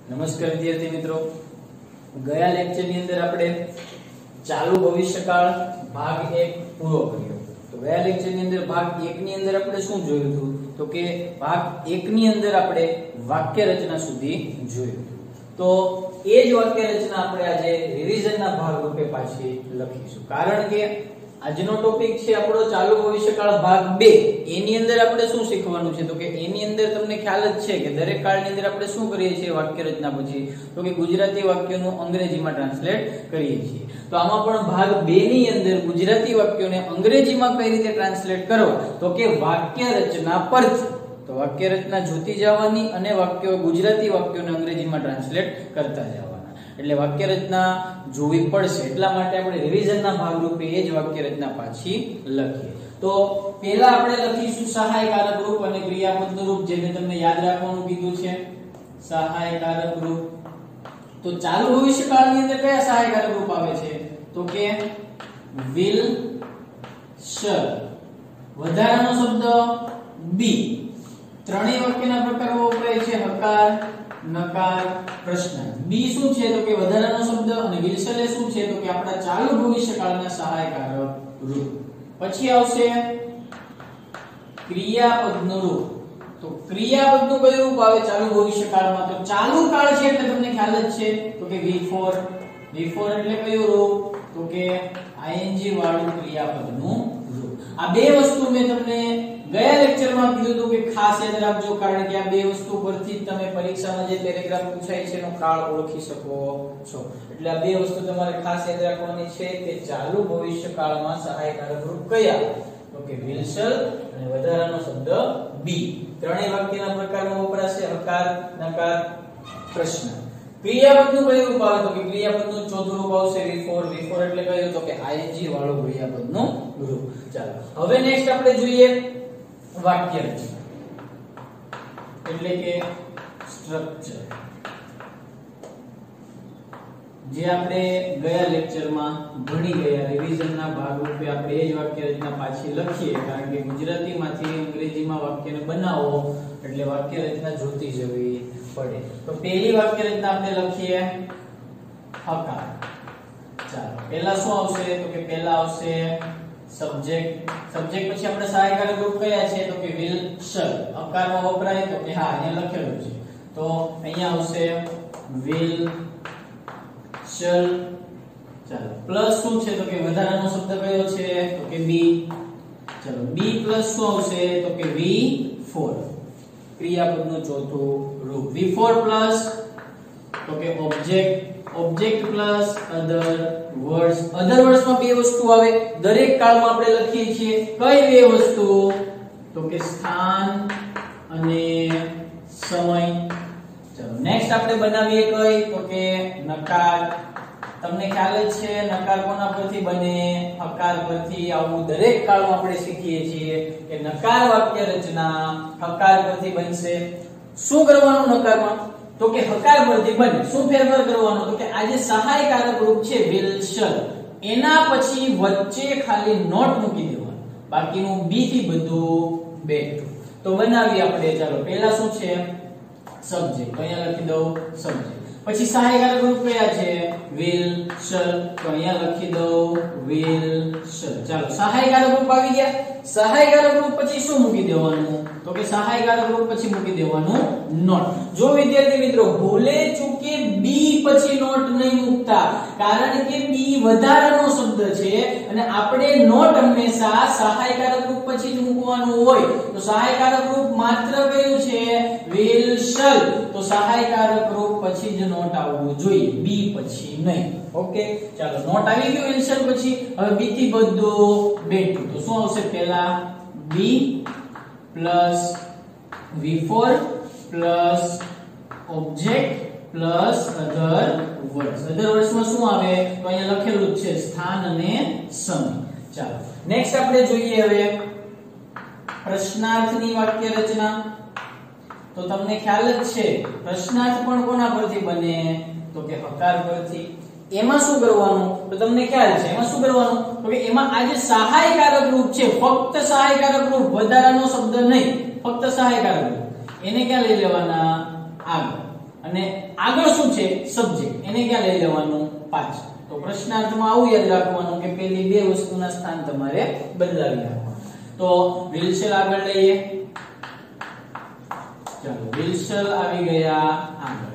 નમસ્કાર વિદ્યાર્થી મિત્રો, ગયા લેક્ચરની અંદર આપણે ચાલુ ભવિષ્યકાળ ભાગ 1 પૂરો કર્યો. તો ગયા લેક્ચરની અંદર ભાગ 1 ની અંદર આપણે શું જોયું હતું? તો કે ભાગ 1 ની અંદર આપણે વાક્ય રચના સુધી જોયું હતું. તો એ જ વાક્ય રચના આપણે આજે રિવિઝનના ભાગ રૂપે પાછી લખીશું. કારણ કે આજનો ટોપિક છે આપણો ચાલુ ભવિષ્યકાળ ભાગ 2. એની અંદર આપણે શું શીખવાનું છે? તો કે એની અંદર તમને ખ્યાલ જ છે કે દરેક કાળની અંદર આપણે શું કરીએ છીએ વાક્ય રચના પછી? તો કે ગુજરાતી વાક્યોનું અંગ્રેજીમાં ટ્રાન્સલેટ કરીએ છીએ. તો આમાં પણ ભાગ 2 ની અંદર ગુજરાતી વાક્યોને અંગ્રેજીમાં કઈ રીતે ટ્રાન્સલેટ કરવા? તો કે વાક્ય રચના પરથી. તો વાક્ય રચના જોતી જવાની અને વાક્યો ગુજરાતી વાક્યોને અંગ્રેજીમાં ટ્રાન્સલેટ કરતા જવાના. એટલે વાક્ય રચના જોવી પડશે. એટલા માટે આપણે રિવિઝનના ભાગ રૂપે એ જ વાક્ય રચના પાછી લખીએ. તો પહેલા આપણે લખીશું સહાયકારક રૂપ અને ક્રિયાપદનું રૂપ, જેને તમને યાદ રાખવાનું કીધું છે. સહાયકારક રૂપ. તો ચાલુ ભવિષ્યકાળની અંદર કયા સહાયકારક રૂપ આવે છે? તો કે will, shall. વધારાનો શબ્દ be. ત્રણેય વાક્યના પ્રકારો વપરાય છે: હકાર, નકાર, પ્રશ્ન. બી શું છે? તો કે વધારાનો શબ્દ, અને will shall એ શું છે? તો કે આપણા ચાલુ ભવિષ્યકાળના સહાયકારક રૂપ. પછી આવશે ક્રિયાપદનું રૂપ. તો ક્રિયાપદનું કયું રૂપ આવે ચાલુ ભવિષ્યકાળમાં? તો ચાલુ કાળ છે એટલે તમને ખ્યાલ જ છે. તો કે V4. V4 એટલે કયું રૂપ? તો કે ing વાળું ક્રિયાપદનું રૂપ. આ બે વસ્તુ મેં તમને ગયા લેક્ચરમાં કીધું હતું કે ખાસ યાદ રાખજો, કારણ કે આ બે વસ્તુ પરથી તમે પરીક્ષામાં જે પેરેગ્રાફ પૂછાય છે એનો કાળ ઓળખી શકો છો. એટલે આ બે વસ્તુ તમારે ખાસ યાદ રાખવાની છે કે ચાલુ ભવિષ્યકાળમાં સહાયકારક રૂપ કયા? તો કે will, shall અને વધારાનો શબ્દ be. ત્રણેય વાક્યના પ્રકારમાં વપરાશે: હકાર, નકાર, પ્રશ્ન. ક્રિયાપદનું કયું રૂપ આવે? તો કે ક્રિયાપદનું ચોથું રૂપ આવશે V4. V4 એટલે કયું? તો કે ing વાળું ક્રિયાપદનું રૂપ. ચાલો હવે નેક્સ્ટ આપણે જોઈએ વાક્ય રચના, એટલે કે સ્ટ્રક્ચર, જે આપણે ગયા લેક્ચરમાં ભણી ગયા. રિવિઝનના ભાગ રૂપે આપણે એ જ વાક્ય રચના પાછી લખીએ, કારણ કે ગુજરાતીમાંથી અંગ્રેજીમાં વાક્યને બનાવો એટલે વાક્ય રચના જોતી જવી પડે. તો પહેલી વાક્ય રચના આપણે લખીએ હકાર. ચાલો પહેલા શું આવશે? તો કે પહેલા આવશે સબ્જેક્ટ. સબ્જેક્ટ પછી આપણે સહાયકારક રૂપ કયા છે? તો કે will, shall. હકારમાં વપરાય તો કે હા અહીંયા લખેલું છે. તો અહીંયા આવશે will, shall. ચાલો પ્લસ શું છે? તો કે વધારાનો શબ્દ કયો છે? તો કે be. ચાલો be પ્લસ શું આવશે? તો કે V4. ક્રિયાપદનું ચોથું રૂપ. V4 પ્લસ તો કે object. object plus other words. other words માં બે વસ્તુ આવે દરેક કાળમાં આપણે લખીએ છીએ. કઈ બે વસ્તુ? તો કે સ્થાન અને સમય. ચલો નેક્સ્ટ આપણે બનાવીએ કઈ? તો કે નકાર. તમને ખ્યાલ જ છે નકાર કોના પરથી બને? હકાર પરથી. આવું દરેક કાળમાં આપણે શીખીએ છીએ કે નકાર વાક્ય રચના હકાર પરથી બનશે. શું કરવાનું નકારમાં? તો કે હકાર પરથી બને. શું ફેરફાર કરવાનો? તો કે આ જે સહાયકારક રૂપ છે will, shall, એના પછી વચ્ચે ખાલી નોટ મૂકી દેવાનો, બાકીનું બી થી બધું બેઠું. તો બનાવી આપણે. ચાલો પહેલા શું છે? સબ્જેક્ટ. તો અહીંયા લખી દઉં સબ્જેક્ટ. પછી સહાયકારક રૂપ કયા છે? will, shall. તો અહીંયા લખી દઉં will, shall. ચાલો સહાયકારક રૂપ આવી ગયા. સહાયકારક રૂપ પછી શું મૂકી દેવાનું? તો કે સહાયકારક રૂપ પછી મૂકી દેવાનું નોટ. જો વિદ્યાર્થી મિત્રો ભૂલે ચૂકે બી પછી નોટ નહીં મૂકતા, કારણ કે બી વધારાનો શબ્દ છે અને આપણે નોટ હંમેશા સહાયકારક રૂપ પછી જ મૂકવાનું હોય. તો સહાયકારક રૂપ માત્ર કયું છે? will, shall. તો સહાયકારક રૂપ પછી જ નોટ આવવું જોઈએ, બી પછી નહીં. ઓકે ચાલો નોટ આવી ગયું will, shall પછી. હવે બી થી બધું બેઠું. તો શું આવશે? પહેલા B plus V4 plus object plus other words. Other words માં શું આવે? તો અહીંયા લખેલું છે સ્થાન અને સમય. ચાલો નેક્સ્ટ આપણે જોઈએ હવે પ્રશ્નાર્થની વાક્ય રચના. તો તમને ખ્યાલ જ છે પ્રશ્નાર્થ પણ કોના પરથી બને? તો કે હકાર પરથી. એમાં શું કરવાનું? તો તમને ખ્યાલ છે એમાં શું કરવાનું? તો કે એમાં આ જે સહાયકારક રૂપ છે, ફક્ત સહાયકારક રૂપ, વધારાનો શબ્દ નહીં, ફક્ત સહાયકારક રૂપ, એને ક્યાં લઈ લેવાના? આગળ. અને આગળ શું છે સબ્જેક્ટ, એને ક્યાં લઈ લેવાનું પાછળ. તો પ્રશ્નાર્થમાં આવું યાદ રાખવાનું કે પેલી બે વસ્તુના સ્થાન તમારે બદલાવી નાખવાના. તો will shall આગળ લઈએ. ચાલો will shall આવી ગયા આગળ.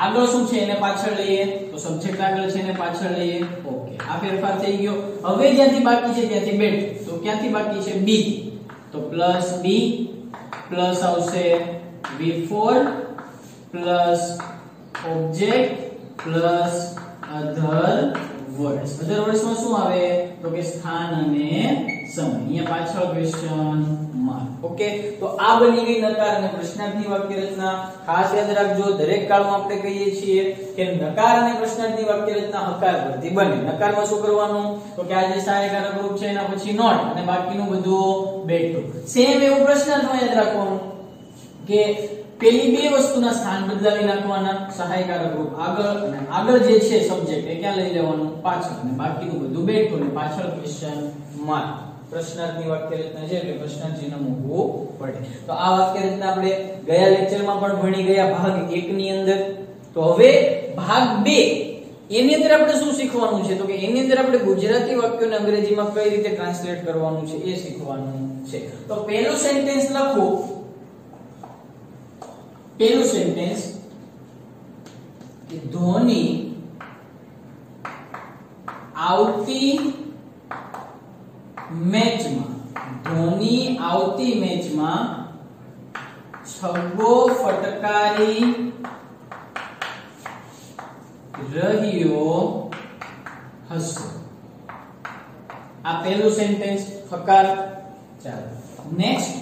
આગળ શું છે એને પાછળ લઈએ, તો સબ્જેક્ટ આગળ છે એને પાછળ લઈએ. ઓકે, આ ફેરફાર થઈ ગયો. હવે જ્યાંથી બાકી છે ત્યાંથી બેઠ, તો ક્યાંથી બાકી છે બી, તો પ્લસ બી પ્લસ આવશે V4 plus object plus other words. Other words માં શું આવે તો કે સ્થાન અને સમય. અહીંયા પાછળ ક્વેશ્ચન માર્ક. ઓકે, તો આ બની ગઈ નકાર અને પ્રશ્નાર્થની વાક્ય રચના. ખાસ યાદ રાખજો, દરેક કાળમાં આપણે કહીએ છીએ કે નકાર અને પ્રશ્નાર્થની વાક્ય રચના હકાર પરથી બને. નકારમાં શું કરવાનું તો કે આ જે સહાયકારક રૂપ છે એના પછી નોટ અને બાકીનું બધું બેઠું. સેમ એવું પ્રશ્નાર્થમાં યાદ રાખવાનું કે પેલી બે વસ્તુના સ્થાન બદલાવી નાખવાના. સહાયકારક રૂપ આગળ અને આગળ જે છે સબ્જેક્ટ એ ક્યાં લઈ લેવાનું પાછળ અને બાકીનું બધું બેઠું અને પાછળ ક્વેશ્ચન માર્ક. પ્રશ્નાર્થની વાક્ય રચના છે એટલે પ્રશ્નાર્થ ચિહ્ન મૂકવું પડે. તો આ વાક્ય રચના આપણે ગયા લેક્ચરમાં પણ ભણી ગયા ભાગ 1 ની અંદર. તો હવે ભાગ 2 એની અંદર આપણે શું શીખવાનું છે તો કે એની અંદર આપણે ગુજરાતી વાક્યોને અંગ્રેજીમાં કઈ રીતે ટ્રાન્સલેટ કરવાનું છે એ શીખવાનું છે. તો પહેલું સેન્ટેન્સ લખો. પહેલું સેન્ટેન્સ કે ધોની આવતી મેચમાં છગ્ગો ફટકારી રહ્યો હશે. આ પહેલું સેન્ટેન્સ હકાર. ચાલો નેક્સ્ટ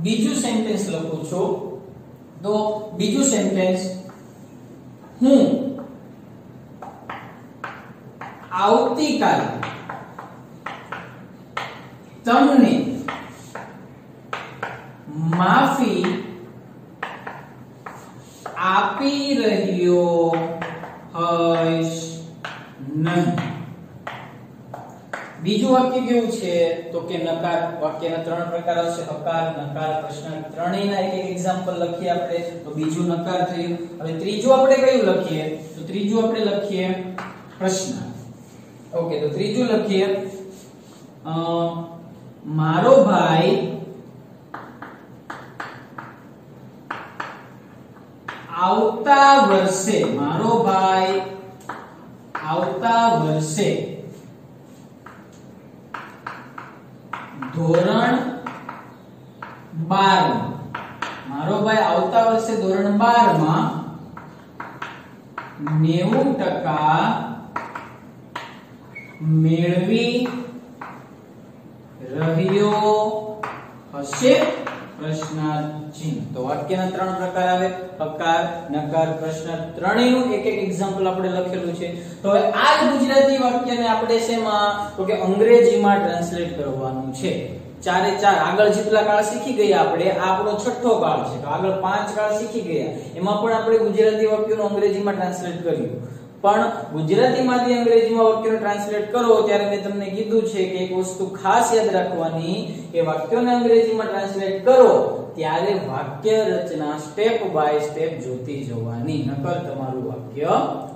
બીજું સેન્ટેન્સ લખું છું. તો બીજું સેન્ટેન્સ હું આવતીકાલે તમને માફી આપી રહ્યો હશ નહીં. બીજું વાક્ય કેવું છે તો કે નકાર. વાક્યના 3 પ્રકાર આવશે, હકાર, નકાર, પ્રશ્નાર્થ. ત્રણેયના એક એક એક્ઝામ્પલ લખીએ આપણે. તો બીજું નકાર થયું. હવે ત્રીજું આપણે કયું લખીએ તો ત્રીજું આપણે લખીએ પ્રશ્નાર્થ. ઓકે, તો ત્રીજું લખીએ મારો ભાઈ આવતા વર્ષે ધોરણ 12 માં 90% મેળવી રહ્યો હશે પ્રશ્નાર્થ ચિહ્ન. તો વાક્યના 3 પ્રકાર આવે, હકાર, નકાર, પ્રશ્નાર્થ. ત્રણેયનું એક એક એક્ઝામ્પલ આપણે લખેલું છે. તો હવે આ ગુજરાતી વાક્યને આપણે શેમાં તો કે અંગ્રેજીમાં ટ્રાન્સલેટ કરવાનું છે. ચારે ચાર આગળ જેટલા કાળ શીખી ગયા આપણે, આ આપણો છઠ્ઠો કાળ છે. તો આગળ 5 કાળ શીખી ગયા, એમાં પણ આપણે ગુજરાતી વાક્યોનું અંગ્રેજીમાં ટ્રાન્સલેટ કર્યું. પણ ગુજરાતીમાંથી અંગ્રેજીમાં વાક્યોને ટ્રાન્સલેટ કરો ત્યારે મેં તમને કીધું છે કે એક વસ્તુ ખાસ યાદ રાખવાની કે વાક્યોને અંગ્રેજીમાં ટ્રાન્સલેટ કરો ત્યારે વાક્ય રચના સ્ટેપ બાય સ્ટેપ જોતી જવાની, નકર તમારું વાક્ય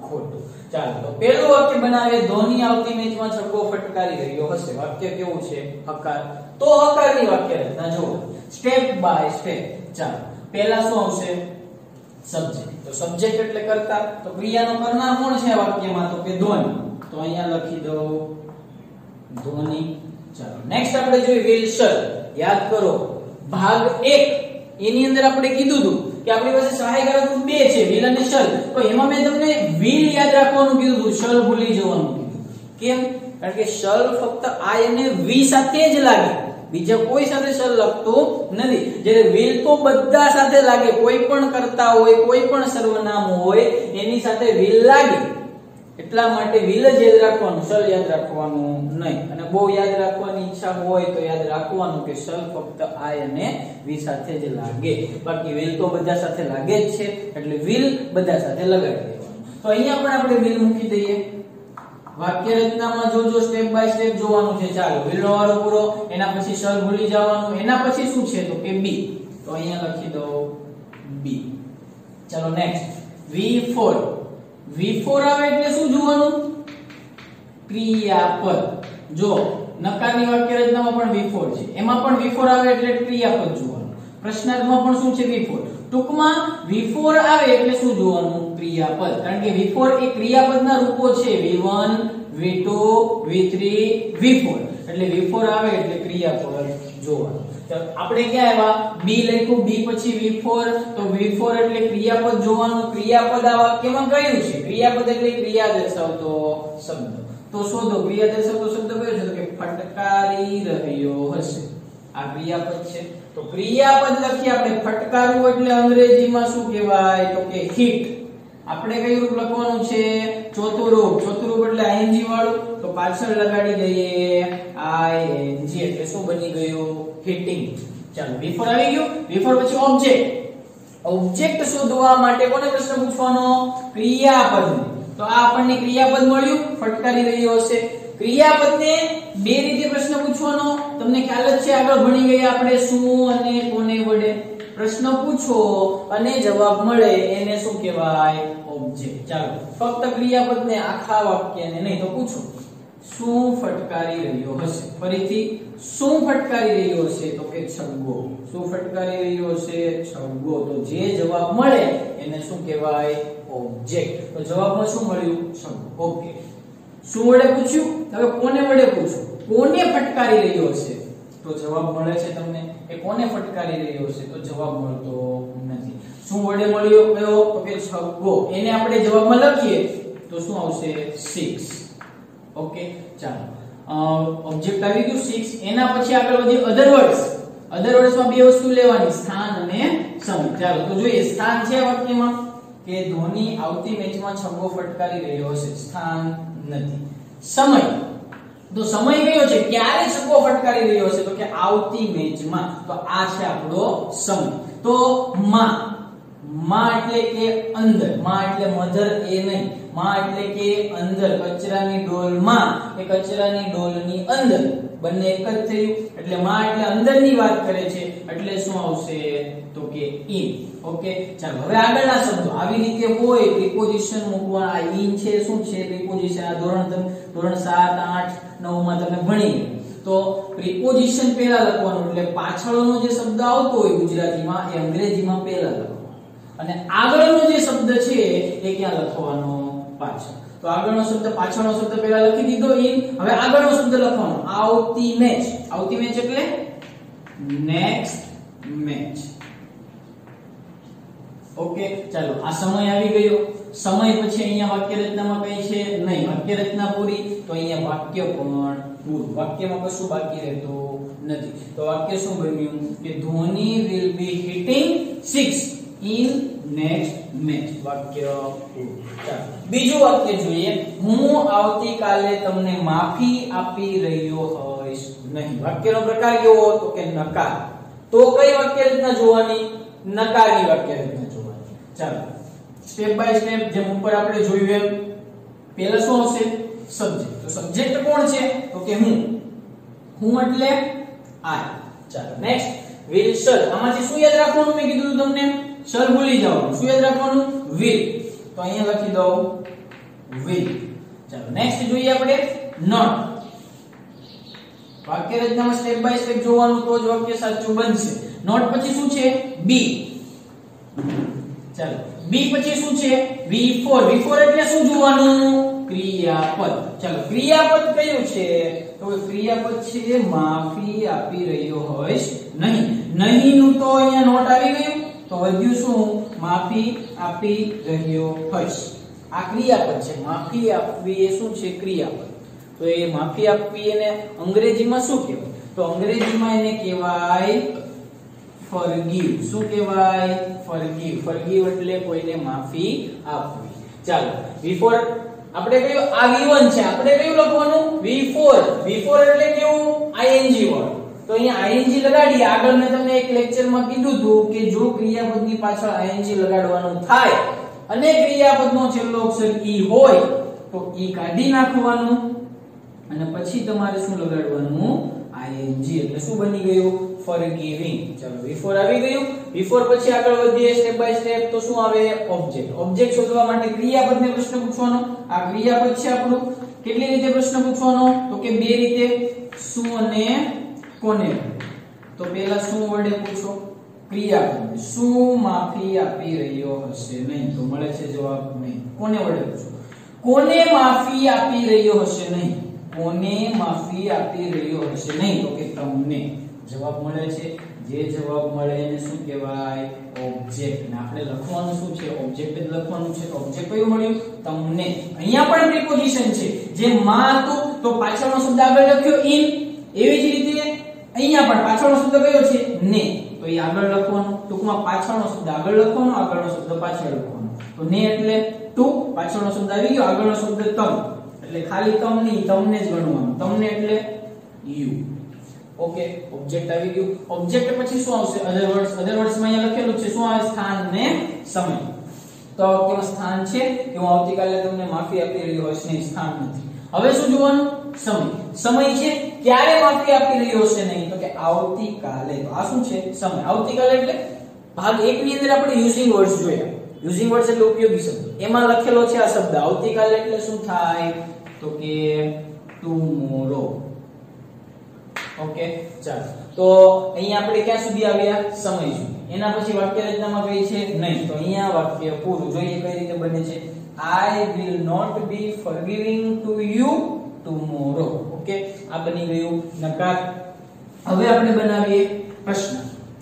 ખોટું. ચાલો, તો પહેલું વાક્ય બનાવે ધોની આવતી મેચમાં છગ્ગો ફટકારી રહ્યો હશે. વાક્ય કેવું છે હકાર. તો હકારની વાક્ય રચના જુઓ સ્ટેપ બાય સ્ટેપ. ચાલો, પહેલા શું આવશે સબ્જેક્ટ. તો સબ્જેક્ટ એટલે કર્તા. તો ક્રિયાનો કરનાર કોણ છે આ વાક્યમાં તો કે ધોની. તો અહીંયા લખી દો ધોની. ચાલો નેક્સ્ટ આપણે જોઈએ will shall. યાદ કરો ભાગ 1 એની અંદર આપણે કીધું હતું કે આપણી પાસે સહાયકારક રૂપ 2 છે will અને shall. તો એમાં મેં તમને will યાદ રાખવાનું કીધું હતું, shall ભૂલી જવાનું કીધું. કેમ? કારણ કે shall ફક્ત I અને we સાથે જ લાગે, બીજા કોઈ સાથે shall લખતું નથી. જ્યારે will તો બધા સાથે લાગે, કોઈ પણ કર્તા હોય, કોઈ પણ સર્વનામ હોય એની સાથે will લાગે. એટલા માટે will જ યાદ રાખવાનું, shall યાદ રાખવાનું નહીં. અને બહુ યાદ રાખવાની ઈચ્છા હોય તો યાદ રાખવાનું કે shall ફક્ત I અને we સાથે જ લાગે, બાકી will તો બધા સાથે લાગે જ છે, એટલે will બધા સાથે લગાડી દેવાનું. તો અહીંયા પણ આપણે will મૂકી દઈએ. વાક્ય રચનામાં જોજો સ્ટેપ બાય સ્ટેપ જોવાનું છે. ચાલો will નો વારો પૂરો, એના પછી shall ભૂલી જવાનું, એના પછી શું છે તો કે be. તો અહીંયા લખી દો બી. ચાલો નેક્સ્ટ V4. V4 આવે એટલે શું જોવાનું? ક્રિયાપદ. જો નકારની વાક્ય રચનામાં પણ V4 છે, એમાં પણ V4 આવે એટલે ક્રિયાપદ જોવાનું. પ્રશ્નાર્થમાં પણ શું છે? V4. ટૂંકમાં V4 આવે એટલે શું જોવાનું? ક્રિયાપદ. કારણ કે V4 એ ક્રિયાપદના રૂપો છે. V1 V2 V3 V4. એટલે V4 આવે એટલે ક્રિયાપદ જોવાનું. તો આપણે ક્યાં આવ્યા? B લખ્યું, B પછી V4. તો V4 એટલે ક્રિયાપદ જોવાનું. ક્રિયાપદ આ વાક્યમાં કયું છે? ક્રિયાપદ એટલે ક્રિયા દર્શાવતો શબ્દ. તો શોધો ક્રિયા દર્શાવતો શબ્દ કયો છે? તો કે ફટકારી રહ્યો હશે. આ ક્રિયાપદ છે. તો ક્રિયાપદ લખી આપણે. ફટકારવું એટલે અંગ્રેજીમાં શું કહેવાય? તો કે હિટ. આપણે કયું રૂપ લખવાનું છે? ચોથું રૂપ. ચોથું રૂપ એટલે ing વાળું. તો પાછળ લગાડી દઈએ ing એટલે શું બની ગયું? હિટિંગ. ચાલો V4 આવી ગયું. V4 પછી ઓબ્જેક્ટ. ઓબ્જેક્ટ શોધવા માટે કોને પ્રશ્ન પૂછવાનો? ક્રિયાપદને. તો આ આપણને ક્રિયાપદ મળ્યું, ફટકારી રહ્યો હશે. ક્રિયાપદને બે રીતે પ્રશ્ન પૂછવાનો. તમને ખ્યાલ જ છે, આગળ ભણી ગયા આપણે શું અને કોને વડે. પ્રશ્ન પૂછો અને જવાબ મળે એને શું કહેવાય? ઓબ્જેક્ટ. ચાલો ફક્ત ક્રિયાપદને, આખા વાક્યને નહીં. તો પૂછો શું ફટકારી રહ્યો હશે? ફરીથી શું ફટકારી રહ્યો હશે? તો કે છગ્ગો. શું ફટકારી રહ્યો હશે? છગ્ગો. તો જે જવાબ મળે એને શું કહેવાય? ઓબ્જેક્ટ. તો જવાબમાં શું મળ્યું? છગ્ગો. ઓકે. શું વડે પૂછ્યું? હવે કોને વડે પૂછું? કોને ફટકારી રહ્યો હશે? તો જવાબ મળે છે તમને કે કોને ફટકારી રહ્યો હશે. તો જવાબ મળતો નથી. શું વડે મળ્યો કયો? તો કે છગ્ગો. એને આપણે જવાબમાં લખીએ તો શું આવશે? 6. ઓકે. ચાલો ઓબ્જેક્ટ આવી ગયું 6. એના પછી આગળ વધી અધર વર્ડ્સ. અધર વર્ડ્સમાં બે વસ્તુ લેવાની, સ્થાન અને સમય. ચાલો તો જોઈએ. સ્થાન છે વાક્યમાં કે ધોની આવતી મેચમાં છગ્ગો ફટકારી રહ્યો હશે. સ્થાન નથી. સમય. તો સમય કયો છે? ક્યારે છગ્ગો ફટકારી રહ્યો છે? તો કે આવતી મેચમાં. તો આ છે આપણો સમય. તો માં એટલે કે અંદર. માં એટલે મધર એ નહીં. માં એટલે કે અંદર. કચરાની ડોલમાં એ કચરાની ડોલની અંદર. બંને એક જ થયું. એટલે માં એટલે અંદરની વાત કરે છે. એટલે શું આવશે? તો કે ઇન. ઓકે. ચાલો હવે આગળના શબ્દો આવી રીતે હોય. પ્રિપોઝિશન મૂકવા. આ ઇન છે શું છે? પ્રિપોઝિશન. આ ધોરણ 7 8 9 માં તમે ભણી. તો પ્રિપોઝિશન પહેલા લખવાનું. એટલે પાછળનો જે શબ્દ આવતો હોય ગુજરાતીમાં એ અંગ્રેજીમાં પહેલા લખવાનો. અને આગળનો જે શબ્દ છે એ ક્યાં લખવાનો? પાછળ. તો આગળનો શબ્દ પાછળનો શબ્દ પહેલા લખી દીધો ઇન. હવે આગળનો શબ્દ લખવાનો આવતી મેચ. આવતી મેચ એટલે નેક્સ્ટ મેચ. ઓકે. ચાલો આ સમય આવી ગયો. સમય પછી અહીંયા વાક્ય રચનામાં કઈ છે? નહીં. વાક્ય રચના પૂરી. તો અહીંયા વાક્ય પણ પૂરું. વાક્યમાં કશું બાકી રહેતું નથી. તો વાક્ય શું બન્યું? કે Dhoni will be hitting 6 in next match. વાક્ય પૂરું. ચાલો બીજું વાક્ય જોઈએ. હું આવતીકાલે તમને માફી આપી રહ્યો હોઈશ નહીં. વાક્યનો પ્રકાર કેવો? તો કે નકાર. તો કઈ વાક્ય રચના જોવાની? નકારની વાક્ય રચના જોવાની. ચાલો સ્ટેપ બાય સ્ટેપ જેમ ઉપર આપણે જોયું એમ. પહેલા શું આવશે? સબ્જેક્ટ. તો સબ્જેક્ટ કોણ છે? તો કે હું. હું એટલે I. ચાલો નેક્સ્ટ will shall. આમાંથી શું યાદ રાખવાનું? મેં કીધું તમને shall ભૂલી જવાનું. શું યાદ રાખવાનું? will. તો અહીંયા લખી દઉં will. ચાલો નેક્સ્ટ જોઈએ આપણે not. વાક્ય રચનામાં સ્ટેપ બાય સ્ટેપ જોવાનું તો જ વાક્ય સાચું બનશે. not પછી શું છે? be. ચાલો be પછી શું છે? V4. V4 એટલે શું જોવાનું? ક્રિયાપદ. ચાલો ક્રિયાપદ કયું છે? તો ક્રિયાપદ છે માફી આપી રહ્યો હોઈશ નહીં. નહીં નું તો અહીંયા નોટ આવી ગયું. તો વધ્યું શું? માફી આપી રહ્યો હોઈશ. આ ક્રિયાપદ છે. માફી આપવી એ શું છે? ક્રિયાપદ. તો એ માફી આપવી એને અંગ્રેજીમાં શું કહેવાય? તો અંગ્રેજીમાં એને કહેવાય forgive. શું કહેવાય? forgive. forgive એટલે કોઈને માફી આપવી. ચાલો V4 આપણે કયું? આ V1 છે. આપણે કયું લખવાનું? V4. V4 એટલે કેવું? ing વાળું. તો અહીંયા ing લગાડીએ. આગળ મેં તમને એક લેક્ચરમાં કીધું હતું કે જો ક્રિયાપદની પાછળ ing લગાડવાનું થાય અને ક્રિયાપદનો છેલ્લો અક્ષર e હોય તો e કાઢી નાખવાનું અને પછી તમારે શું લગાડવાનું? ing. એટલે શું બની ગયું? forgiving. ચલો V4 આવી ગયું. V4 પછી આગળ વધીએ સ્ટેપ બાય સ્ટેપ. તો શું આવે? ઓબ્જેક્ટ. ઓબ્જેક્ટ શોધવા માટે ક્રિયાપદને પ્રશ્ન પૂછવાનો. આ ક્રિયાપદ છે આપણું. કેટલી રીતે પ્રશ્ન પૂછવાનો? તો કે બે રીતે, શું અને કોને. તો પહેલા શું વડે પૂછો? ક્રિયાપદ. શું માફી આપી રહ્યો હશે નહીં? તો મળે છે જવાબ નહીં. કોને વડે પૂછો? કોને માફી આપી રહ્યો હશે નહીં? કોને માફી આપી રહ્યો હશે નહીં? તો કે તમને. જવાબ મળે છે. જે જવાબ મળે એને શું કહેવાય? ઓબ્જેક્ટ. ને આપણે લખવાનું શું છે? ઓબ્જેક્ટ જ લખવાનું છે. તો ઓબ્જેક્ટ કયું મળ્યું? તમને. અહીંયા પણ પ્રિપોઝિશન છે. જે માં હતું તો પાછળનો શબ્દ આગળ લખ્યો ઇન, એવી જ રીતે અહીંયા પણ પાછળનો શબ્દ કયો છે? ને. તો એ આગળ લખવાનો. ટૂંકમાં પાછળનો શબ્દ આગળ લખવાનો, આગળનો શબ્દ પાછળ લખવાનો. તો ને એટલે ટુ, પાછળનો શબ્દ આવી ગયો, આગળનો શબ્દ તમ. એટલે ખાલી તમ નહીં, તમને જ ગણવાનું. તમને એટલે યુ. ઓકે, ઓબ્જેક્ટ આવી ગયું. ઓબ્જેક્ટ પછી શું આવશે? અધર વર્ડ્સ. અધર વર્ડ્સ માં અહીંયા લખેલું છે શું આવે? સ્થાન ને સમય. તો કેવું સ્થાન છે કે હું આવતીકાલે તમને માફી આપી રહ્યો હશે નહીં, સ્થાન નથી. હવે શું જોવાનું? સમય. સમય છે ક્યારે માફી આપી રહ્યો હશે નહીં? તો કે આવતીકાલે. તો આ શું છે? સમય. આવતીકાલે એટલે ભાગ 1 ની અંદર આપણે યુઝિંગ વર્ડ્સ જોયા. યુઝિંગ વર્ડ્સ એટલે ઉપયોગી શબ્દ. એમાં લખેલો છે આ શબ્દ આવતીકાલે એટલે શું થાય? તો કે ટુમોરો. ઓકે, ચાલો. તો અહીંયા આપણે ક્યાં સુધી આવ્યા? સમય સુધી. એના પછી વાક્ય રચનામાં કઈ છે? નહીં. તો અહીંયા વાક્ય પૂરું. જોઈએ કઈ રીતે બને છે. I will not be forgiving to you tomorrow. Okay, આ બની ગયું નકાર. હવે આપણે બનાવીએ પ્રશ્ન.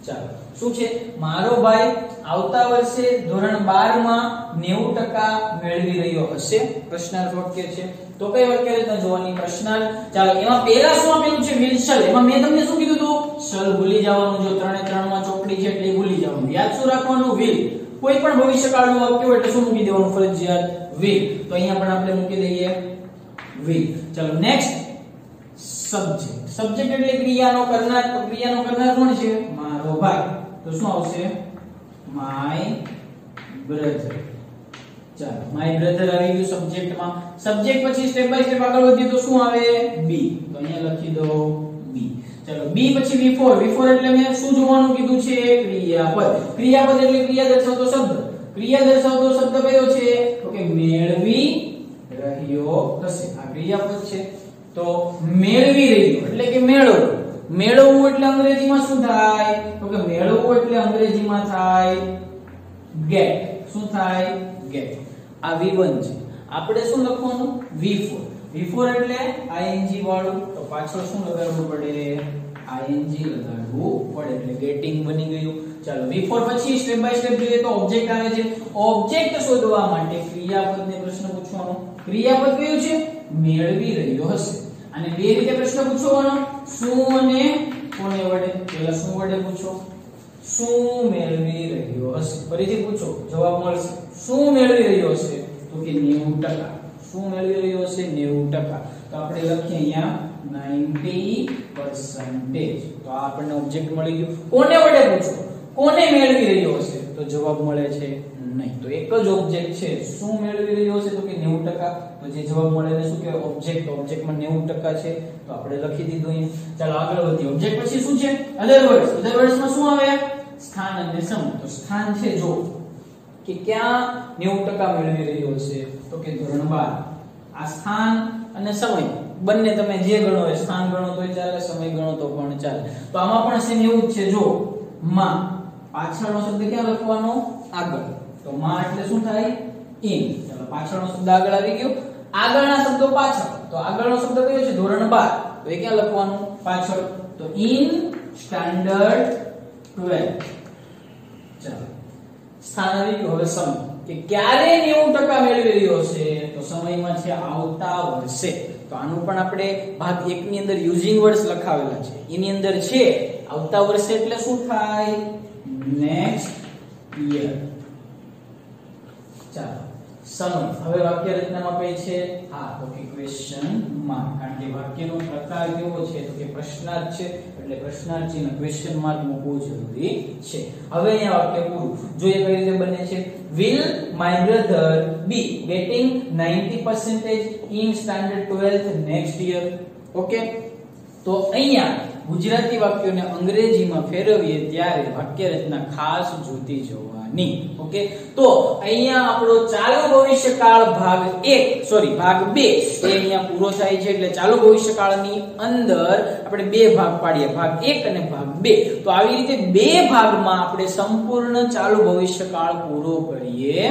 ચાલો, શું છે? મારો ભાઈ આવતા વર્ષે ધોરણ 12 માં 90% મેળવી રહ્યો હશે. પ્રશ્નાર્થ વાક્ય છે. તો કઈ વાક્ય રચના જોવાની? પ્રશ્નાર્થ. ચાલો, એમાં પહેલા શું આપેલું છે? Will shall. એમાં મેં તમને શું કીધું હતું? શલ ભૂલી જવાનું. જો 3 એ 3 માં ચોકડી છે એટલે ભૂલી જવાનું. યાદ શું રાખવાનું? વિલ. કોઈ પણ ભવિષ્યકાળનું વાક્ય હોય એટલે શું મૂકી દેવાનું? ફરજિયાત વિલ. તો અહીંયા પણ આપણે મૂકી દઈએ વિલ. ચલો નેક્સ્ટ, સબ્જેક્ટ. સબ્જેક્ટ એટલે ક્રિયાનો કરનાર. તો ક્રિયાનો કરનાર કોણ છે? મારો ભાઈ. તો શું આવશે? My brother. ચાલો, માય બ્રધર આવી ગયું સબ્જેક્ટમાં. સબ્જેક્ટ પછી સ્ટેપ બાય સ્ટેપ આગળ વધીએ તો શું આવે? બી. તો અહીંયા લખી દો બી. ચલો, બી પછી V4. V4 એટલે મેં શું જોવાનું કીધું છે? ક્રિયાપદ. ક્રિયાપદ એટલે ક્રિયા દર્શાવતો શબ્દ. ક્રિયા દર્શાવતો શબ્દ કયો છે? તો કે મેળવી રહ્યો હશે. આ ક્રિયાપદ છે. તો મેળવી રહ્યો એટલે કે મેળવવું. મેળવવું એટલે અંગ્રેજીમાં શું થાય? તો કે મેળવવું એટલે અંગ્રેજીમાં થાય get. શું થાય? get. આ V1 છે. આપણે શું લખવાનું? V4. V4 એટલે ing વાળું. તો પાછળ શું લગાડવું પડે? ing લગાડવું પડે. એટલે getting બની ગયું. ચાલો, V4 પછી સ્ટેપ બાય સ્ટેપ જોઈએ તો ઓબ્જેક્ટ આવે છે. ઓબ્જેક્ટ શોધવા માટે ક્રિયાપદને પ્રશ્ન પૂછવાનો. ક્રિયાપદ કયું છે? મેળવી રહ્યો હશે. અને બે રીતે પ્રશ્ન પૂછવાનો. શું અને કોને વડે? પહેલા શું વડે પૂછો? શું મેળવી રહ્યો હશે. ફરીથી પૂછો, જવાબ મળશે. શું મેળવી રહ્યો હશે? તો કે 90%. શું મેળવી રહ્યો હશે? 90%. તો આપણે લખીએ અહીંયા 90%. તો આ આપણને ઓબ્જેક્ટ મળી ગયું. કોને વડે પૂછો? કોને મેળવી રહ્યો હશે? તો જવાબ મળે છે નહીં. તો એક જ ઓબ્જેક્ટ છે. શું મેળવી રહ્યો હશે? તો કે 90%. તો જે જવાબ મળે એને શું કહેવાય? ઓબ્જેક્ટ. ઓબ્જેક્ટમાં 90% છે. તો આપણે લખી દીધું અહીંયા. ચાલો આગળ વધીએ. ઓબ્જેક્ટ પછી શું છે? અધર વર્ડ્સ. અધર વર્ડ્સમાં શું આવે? સ્થાન અને સમય. તો સ્થાન છે જો કે ક્યાં 90% મેળવી રહ્યો હશે? તો કે ધોરણ 12. આ સ્થાન અને સમય બંને તમે જે ગણો હોય, સ્થાન ગણો તોય ચાલે, સમય ગણો તો પણ ચાલે. તો આમાં પણ સેમ એવું જ છે. જો માં પાછળનો શબ્દ ક્યાં લખવાનો? આગળ. તો માં એટલે શું થાય? ઇન. ચાલો, પાછળનો શબ્દ આગળ આવી ગયો. આગળના શબ્દો પાછળ. તો આગળનો શબ્દ કયો છે? ધોરણ 12. તો એ ક્યાં લખવાનું? પાછળ. તો ઇન સ્ટાન્ડર્ડ 12. ચાલો, સ્થાન આવી ગયું. હવે સમય કે ક્યારે 90% મેળવી રહ્યો હશે? તો સમયમાં છે આવતા વર્ષે. તો આનું પણ આપણે ભાગ 1 ની અંદર યુઝિંગ વર્ડ્સ લખાવેલા છે. એની અંદર છે આવતા વર્ષે એટલે શું થાય? Next year. ચાલો, સમય. હવે વાક્ય રચનામાં કઈ છે? હા, તો કે ક્વેશ્ચન માર્ક. કારણ કે વાક્યનો પ્રકાર કેવો છે? તો કે પ્રશ્નાર્થ છે. એટલે પ્રશ્નાર્થ ચિહ્ન ક્વેશ્ચન માર્ક મૂકવું જરૂરી છે. હવે અહીંયા વાક્ય પૂરું. જોઈએ કઈ રીતે બને છે. Will my brother be getting 90% in standard 12th next year? Okay, તો અહીંયા ગુજરાતી વાક્યોને અંગ્રેજીમાં ફેરવીએ ત્યારે વાક્ય રચના ખાસ જોતી જોવાની. ઓકે, તો અહીંયા આપણો ચાલુ ભવિષ્યકાળ ભાગ 2 એ અહીંયા પૂરો થાય છે. એટલે ચાલુ ભવિષ્યકાળની અંદર આપણે બે ભાગ પાડીએ, ભાગ 1 અને ભાગ 2. તો આવી રીતે બે ભાગમાં આપણે સંપૂર્ણ ચાલુ ભવિષ્યકાળ પૂરો કરીએ